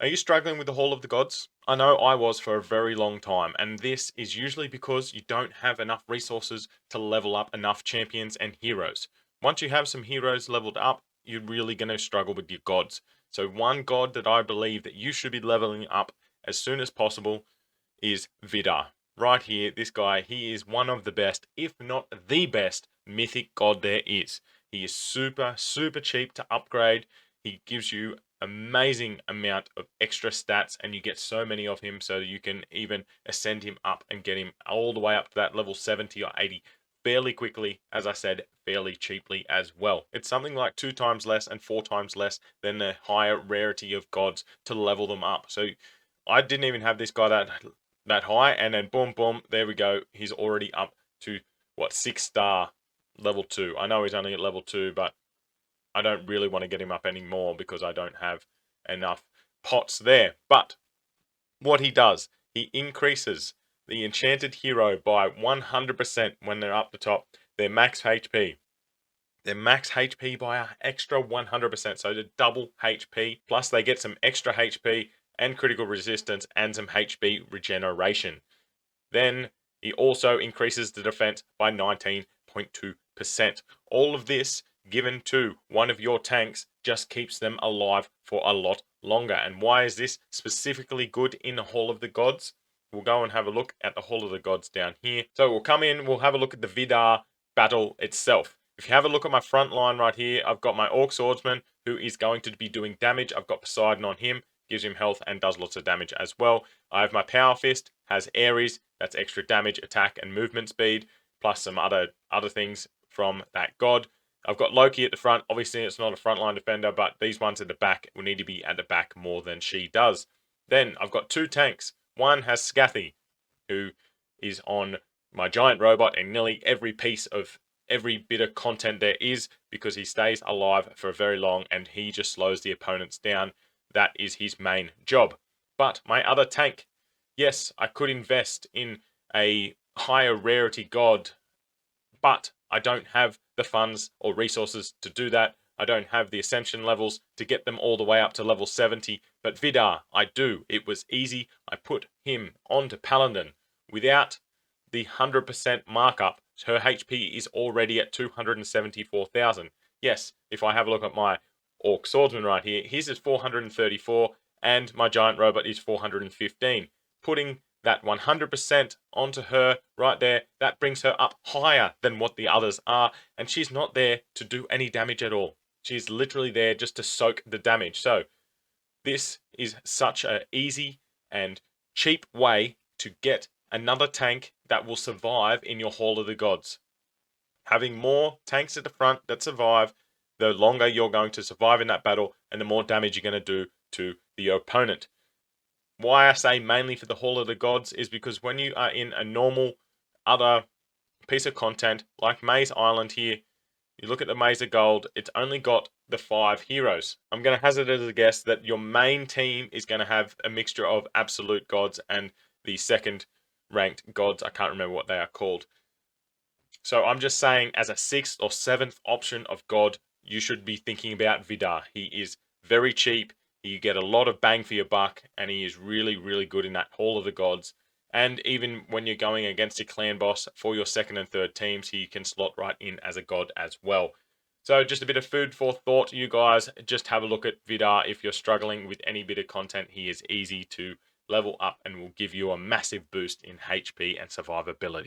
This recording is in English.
Are you struggling with the Hall of the Gods? I know I was for a very long time, and this is usually because you don't have enough resources to level up enough champions and heroes. Once you have some heroes leveled up, you're really going to struggle with your gods. So one god that I believe that you should be leveling up as soon as possible is Vidar. Right here, this guy, he is one of the best, if not the best, mythic god there is. He is super, super cheap to upgrade. He gives you amazing amount of extra stats, and you get so many of him, so you can even ascend him up and get him all the way up to that level 70 or 80 fairly quickly, as I said, fairly cheaply as well. It's something like 2 times less and 4 times less than the higher rarity of gods to level them up. So I didn't even have this guy that high, and then boom, boom, there we go. He's already up to what, 6-star level 2. I know he's only at level 2, but I don't really want to get him up anymore because I don't have enough pots there. But what he does, he increases the enchanted hero by 100% when they're up the top, their max HP. Their max HP by an extra 100%, so the double HP, plus they get some extra HP and critical resistance and some HP regeneration. Then he also increases the defense by 19.2%. All of this given to one of your tanks just keeps them alive for a lot longer. And why is this specifically good in the Hall of the Gods? We'll go and have a look at the Hall of the Gods down here. So we'll come in, we'll have a look at the Vidar battle itself. If you have a look at my front line right here, I've got my Orc Swordsman who is going to be doing damage. I've got Poseidon on him, gives him health and does lots of damage as well. I have my Power Fist, has Ares, that's extra damage, attack, and movement speed, plus some other things from that god. I've got Loki at the front. Obviously, it's not a frontline defender, but these ones at the back will need to be at the back more than she does. Then I've got 2 tanks. One has Scathy, who is on my giant robot in nearly every piece of every bit of content there is, because he stays alive for very long and he just slows the opponents down. That is his main job. But my other tank, yes, I could invest in a higher rarity god, but I don't have the funds or resources to do that. I don't have the ascension levels to get them all the way up to level 70, but Vidar, I do. It was easy. I put him onto Paladin without the 100% markup. Her HP is already at 274,000. Yes, if I have a look at my Orc Swordsman right here, his is 434, and my giant robot is 415. Putting that 100% onto her right there, that brings her up higher than what the others are, and she's not there to do any damage at all. She's literally there just to soak the damage. So this is such an easy and cheap way to get another tank that will survive in your Hall of the Gods. Having more tanks at the front that survive, the longer you're going to survive in that battle and the more damage you're going to do to the opponent. Why I say mainly for the Hall of the Gods is because when you are in a normal other piece of content like Maze Island here, you look at the Maze of Gold, it's only got the 5 heroes. I'm going to hazard as a guess that your main team is going to have a mixture of absolute gods and the second ranked gods. I can't remember what they are called. So I'm just saying, as a 6th or 7th option of god, you should be thinking about Vidar. He is very cheap. You get a lot of bang for your buck, and he is really, really good in that Hall of the Gods. And even when you're going against a clan boss for your second and third teams, he can slot right in as a god as well. So just a bit of food for thought, you guys. Just have a look at Vidar if you're struggling with any bit of content. He is easy to level up and will give you a massive boost in HP and survivability.